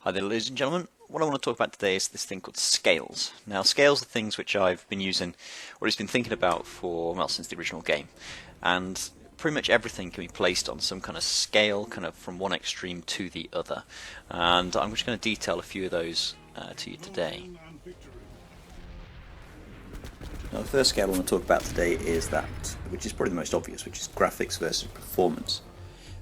Hi there, ladies and gentlemen. What I want to talk about today is this thing called scales. Now, scales are things which I've been using, or at least been thinking about for, well, since the original game. And pretty much everything can be placed on some kind of scale, kind of from one extreme to the other. And I'm just going to detail a few of those to you today. Now, the first scale I want to talk about today is that, which is probably the most obvious, which is graphics versus performance.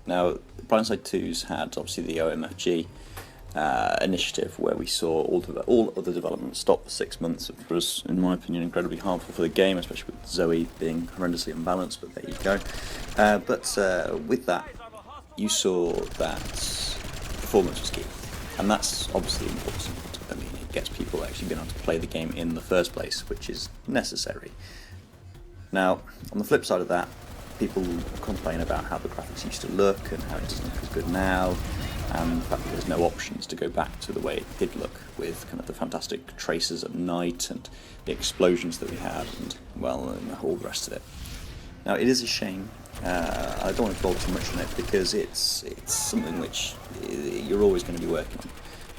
Now, Blindside 2's had obviously the OMFG initiative where we saw all other development stop for 6 months. It was, in my opinion, incredibly harmful for the game, especially with Zoe being horrendously imbalanced, but there you go. But with that, you saw that performance was key, and that's obviously important. I mean, it gets people actually being able to play the game in the first place, which is necessary. Now, on the flip side of that, people complain about how the graphics used to look and how it doesn't look as good now, and the fact that there's no options to go back to the way it did look, with kind of the fantastic traces at night and the explosions that we had, and well, and all the rest of it. Now, it is a shame. I don't want to dwell too much on it because it's something which you're always going to be working on.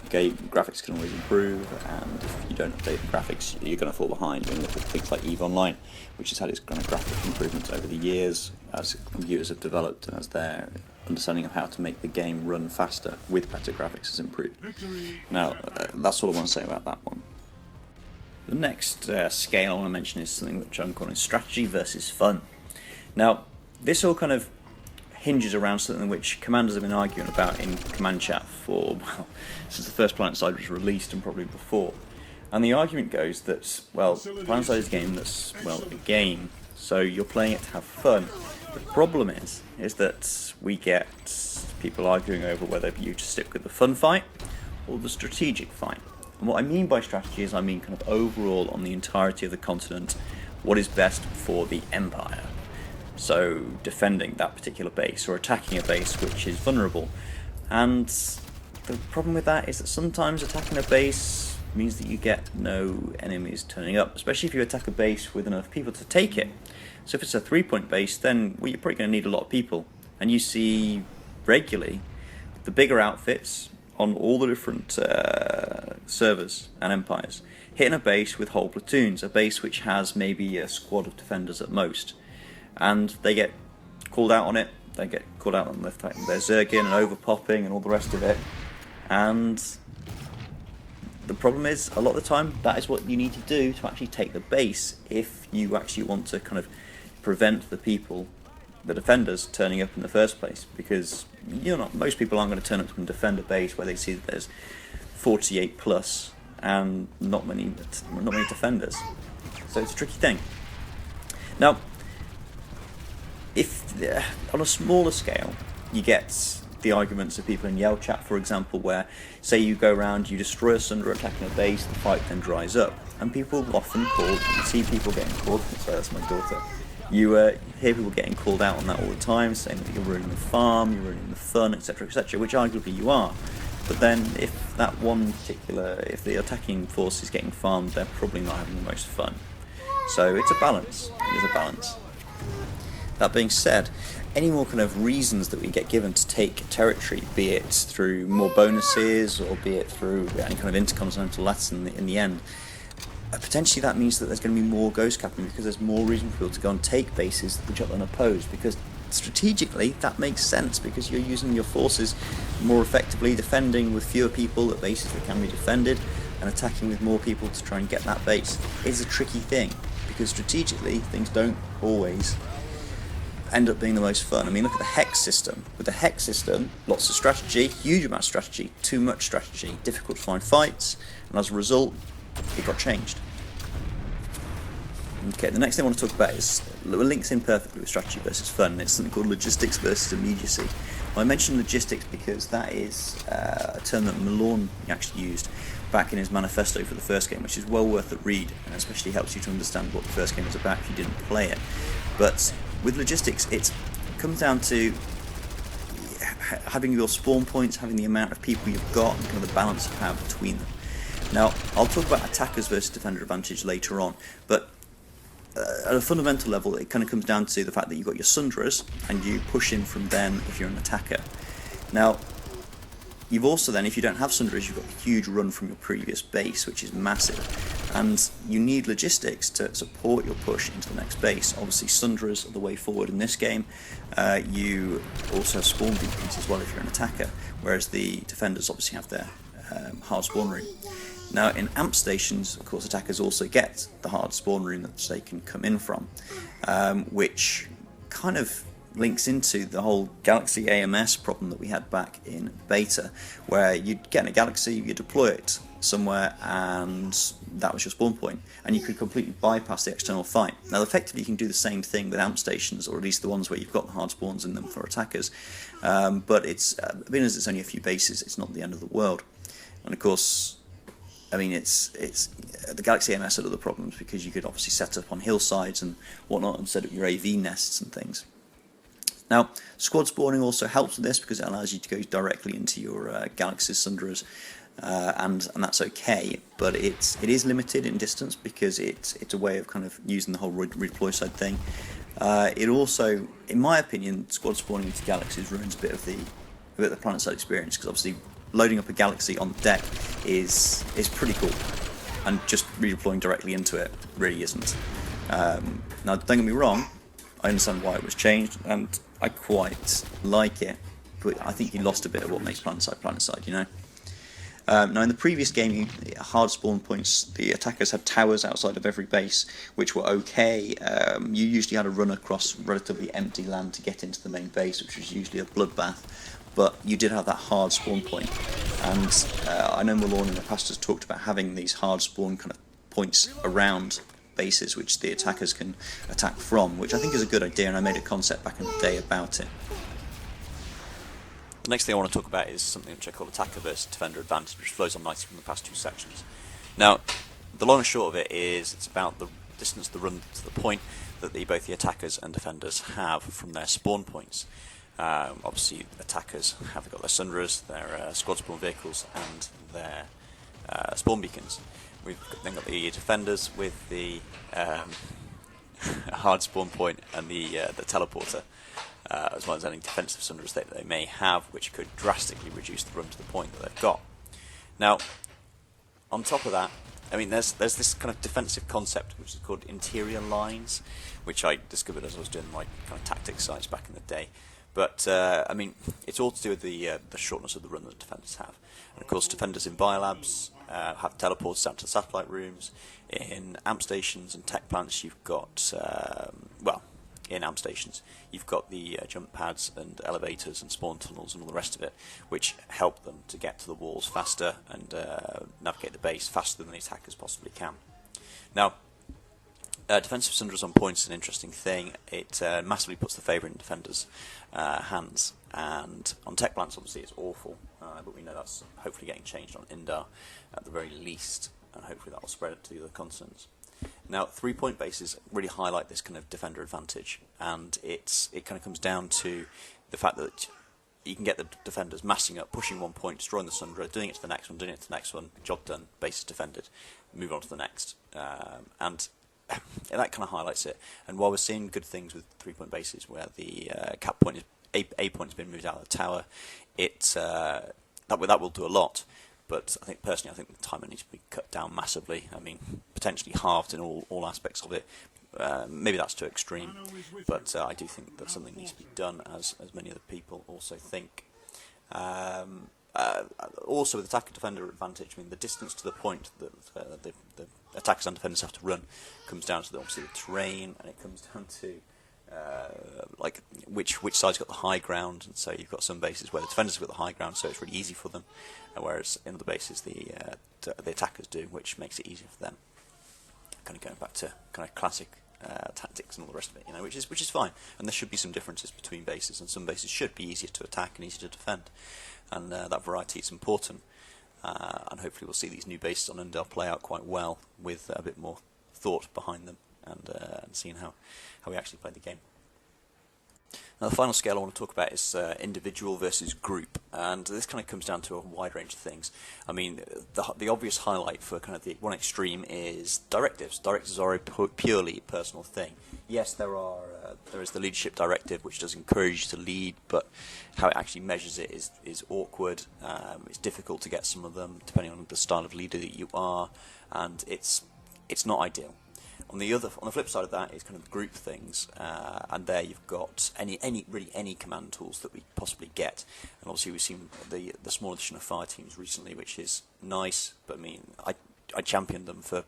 Okay, graphics can always improve, and if you don't update the graphics, you're going to fall behind. You're going to look at things like EVE Online, which has had its kind of graphic improvements over the years as computers have developed and as their understanding of how to make the game run faster with better graphics has improved. Now, that's all I want to say about that one. The next scale I want to mention is something which I'm calling strategy versus fun. Now, this all kind of hinges around something which commanders have been arguing about in command chat for, well, since the first PlanetSide was released and probably before. And the argument goes that, well, PlanetSide is a game that's, well, a game, so you're playing it to have fun. The problem is that we get people arguing over whether you just stick with the fun fight or the strategic fight. And what I mean by strategy is I mean kind of overall on the entirety of the continent, what is best for the Empire. So defending that particular base or attacking a base which is vulnerable. And the problem with that is that sometimes attacking a base means that you get no enemies turning up, especially if you attack a base with enough people to take it. So if it's a 3-point base, then well, you're probably going to need a lot of people. And you see regularly the bigger outfits on all the different servers and empires hitting a base with whole platoons, a base which has maybe a squad of defenders at most. And they get called out on it, they get called out on their Zergin and overpopping and all the rest of it. And the problem is, a lot of the time, that is what you need to do to actually take the base if you actually want to kind of prevent the defenders, turning up in the first place. Because most people aren't going to turn up and defend a base where they see that there's 48 plus and not many defenders. So it's a tricky thing. Now, if on a smaller scale, you get the arguments of people in Yell chat, for example, where say you go around, you destroy a Sunder attacking a base, the fight then dries up, and people often you see people getting called. Sorry, that's my daughter. You hear people getting called out on that all the time, saying that you're ruining the farm, you're ruining the fun, etc., etc., which arguably you are. But then, if if the attacking force is getting farmed, they're probably not having the most fun. So it's a balance. It is a balance. That being said, any more kind of reasons that we get given to take territory, be it through more bonuses or be it through any kind of intercontinental lats in the end, potentially that means that there's going to be more ghost capping because there's more reason for people to go and take bases which are unopposed, because strategically that makes sense because you're using your forces more effectively, defending with fewer people at bases that can be defended and attacking with more people to try and get that base. It's a tricky thing because strategically things don't always end up being the most fun. I mean, look at the Hex system. With the Hex system, lots of strategy, huge amount of strategy, too much strategy, difficult to find fights, and as a result, it got changed. Okay, the next thing I want to talk about is links in perfectly with strategy versus fun. It's something called logistics versus immediacy. Well, I mentioned logistics because that is a term that Malone actually used back in his manifesto for the first game, which is well worth a read, and especially helps you to understand what the first game was about if you didn't play it. But with logistics, it comes down to having your spawn points, having the amount of people you've got, and kind of the balance of power between them. Now, I'll talk about attackers versus defender advantage later on, but at a fundamental level, it kind of comes down to the fact that you've got your Sunderers, and you push in from them if you're an attacker. Now, you've also then, if you don't have Sunderers, you've got a huge run from your previous base, which is massive, and you need logistics to support your push into the next base. Obviously, Sunderers are the way forward in this game. You also have spawn beacons as well if you're an attacker, whereas the defenders obviously have their hard spawn room. Now, in AMP stations, of course, attackers also get the hard spawn room that they can come in from, which kind of links into the whole Galaxy AMS problem that we had back in beta, where you'd get in a Galaxy, you deploy it somewhere, and that was your spawn point, and you could completely bypass the external fight. Now, effectively, you can do the same thing with AMP stations, or at least the ones where you've got the hard spawns in them for attackers, but it's being as it's only a few bases, it's not the end of the world. And of course, I mean, it's the Galaxy AMS had other problems, because you could obviously set up on hillsides and whatnot and set up your AV nests and things. Now, squad spawning also helps with this, because it allows you to go directly into your Galaxy Sunderers, and that's okay, but it is limited in distance, because it's a way of kind of using the whole redeploy side thing. It also, in my opinion, squad spawning into Galaxies ruins a bit of the planet side experience, because obviously loading up a Galaxy on the deck is pretty cool, and just redeploying directly into it really isn't. Now, don't get me wrong, I understand why it was changed, and I quite like it, but I think you lost a bit of what makes PlanetSide, you know. Now, in the previous game, hard spawn points, the attackers had towers outside of every base, which were okay. You usually had to run across relatively empty land to get into the main base, which was usually a bloodbath, but you did have that hard spawn point. And I know Malorn in the past has talked about having these hard spawn kind of points around bases which the attackers can attack from, which I think is a good idea, and I made a concept back in the day about it. The next thing I want to talk about is something which I call attacker versus defender advantage, which flows on nicely from the past two sections. Now, the long and short of it is it's about the distance of the run to the point that both the attackers and defenders have from their spawn points. Obviously, attackers have got their Sunderers, their squad spawn vehicles, and their spawn beacons. We've then got the defenders with the hard spawn point and the teleporter, as well as any defensive Sunderers that they may have, which could drastically reduce the run to the point that they've got. Now, on top of that, I mean, there's this kind of defensive concept which is called interior lines, which I discovered as I was doing my kind of tactics sites back in the day. But I mean, it's all to do with the shortness of the run that defenders have. And of course, defenders in biolabs have teleports down to the satellite rooms. In AMP stations and tech plants, you've got in AMP stations, you've got the jump pads and elevators and spawn tunnels and all the rest of it, which help them to get to the walls faster and navigate the base faster than the attackers possibly can. Now, defensive Sunderers on point is an interesting thing. It massively puts the favour in defenders' hands, and on tech plants obviously it's awful, but we know that's hopefully getting changed on Indar at the very least, and hopefully that will spread it to the other continents. Now, 3-point bases really highlight this kind of defender advantage, and it kind of comes down to the fact that you can get the defenders massing up, pushing 1 point, destroying the Sunderer, doing it to the next one, doing it to the next one, job done, base is defended, move on to the next, and that kind of highlights it. And while we're seeing good things with 3-point bases, where the cap point is a point has been moved out of the tower, that will do a lot. But I think personally, the timer needs to be cut down massively. I mean, potentially halved in all aspects of it. Maybe that's too extreme, but I do think that something needs to be done, as many other people also think. Also, with attacker defender advantage, I mean, the distance to the point that the attackers and defenders have to run comes down to obviously the terrain, and it comes down to like which side's got the high ground. And so you've got some bases where the defenders have got the high ground, so it's really easy for them, whereas in other bases the attackers do, which makes it easier for them. Kind of going back to kind of classic tactics and all the rest of it, you know, which is fine. And there should be some differences between bases, and some bases should be easier to attack and easier to defend, and that variety is important. And hopefully we'll see these new bases on Undar play out quite well, with a bit more thought behind them, and seeing how we actually play the game. Now, the final scale I want to talk about is individual versus group, and this kind of comes down to a wide range of things. I mean, the obvious highlight for kind of the one extreme is directives. Directives are a purely personal thing. Yes, there is the leadership directive, which does encourage you to lead, but how it actually measures it is awkward. It's difficult to get some of them, depending on the style of leader that you are, and it's not ideal. On the flip side of that is kind of group things, and there you've got any command tools that we possibly get. And obviously we've seen the small edition of fire teams recently, which is nice. But I mean, I championed them for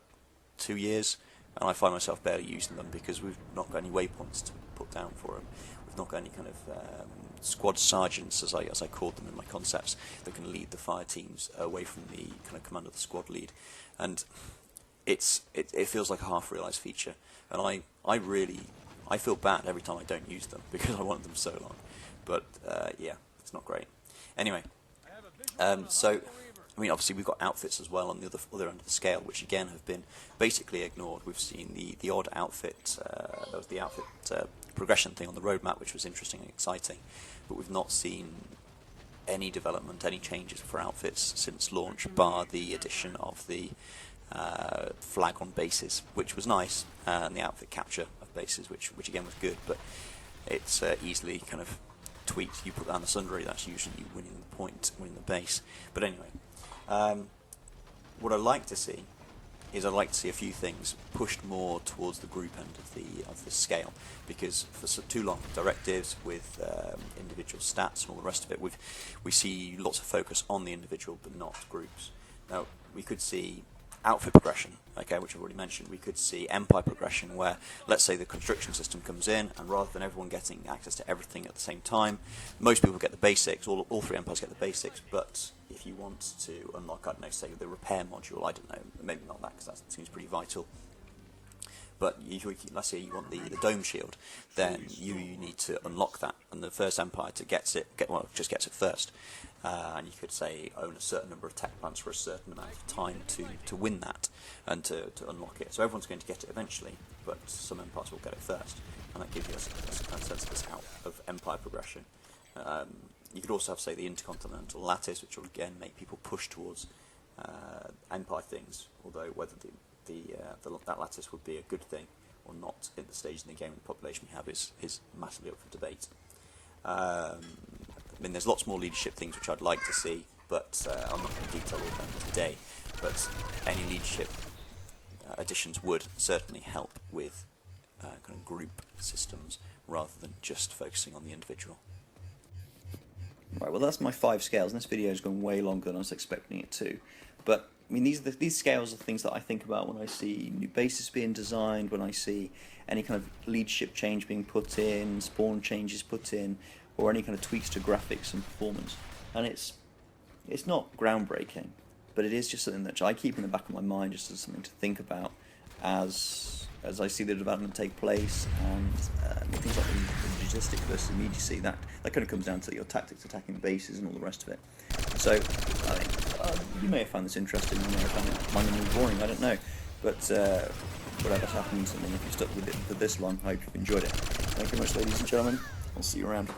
2 years, and I find myself barely using them because we've not got any waypoints to put down for them. We've not got any kind of squad sergeants, as I called them in my concepts, that can lead the fire teams away from the kind of command of the squad lead, and it feels like a half-realised feature, and I feel bad every time I don't use them because I wanted them so long. But yeah, it's not great. Anyway, so I mean, obviously we've got outfits as well on the other end of the scale, which again have been basically ignored. We've seen the odd outfit, there was the outfit progression thing on the roadmap, which was interesting and exciting, but we've not seen any development, any changes for outfits since launch, bar the addition of the flag on bases, which was nice, and the outfit capture of bases, which again was good, but it's easily kind of tweaked. You put that on the sundry, that's usually you winning the point, winning the base. But anyway, what I'd like to see is a few things pushed more towards the group end of the scale, because for too long directives with individual stats and all the rest of it, we see lots of focus on the individual but not groups. Now we could see outfit progression, okay, which I've already mentioned. We could see empire progression, where let's say the construction system comes in, and rather than everyone getting access to everything at the same time, most people get the basics, all 3 empires get the basics, but if you want to unlock, I don't know, say the repair module, I don't know, maybe not that, because that seems pretty vital, but let's say you want the dome shield, then you need to unlock that, and the first empire just gets it first. And you could say own a certain number of tech plants for a certain amount of time to win that and to unlock it. So everyone's going to get it eventually, but some empires will get it first, and that gives you a kind of sense of this out of empire progression. You could also have, say, the intercontinental lattice, which will again make people push towards empire things, although whether that lattice would be a good thing or not at the stage in the game and the population we have is massively up for debate. I mean, there's lots more leadership things which I'd like to see, but I'm not going to detail all of them today. But any leadership additions would certainly help with kind of group systems rather than just focusing on the individual. Right, well that's my 5 scales, and this video has gone way longer than I was expecting it to. But I mean, these scales are things that I think about when I see new bases being designed, when I see any kind of leadership change being put in, spawn changes put in, or any kind of tweaks to graphics and performance. And it's not groundbreaking, but it is just something that I keep in the back of my mind, just as something to think about as I see the development take place, and things like the logistic versus immediacy, that kind of comes down to your tactics, attacking bases and all the rest of it. So I mean, you may have found this interesting, you may have found it mindingly boring, I don't know, but whatever happens, I mean, if you stuck with it for this long, I hope you've enjoyed it. Thank you very much, ladies and gentlemen. I'll see you around.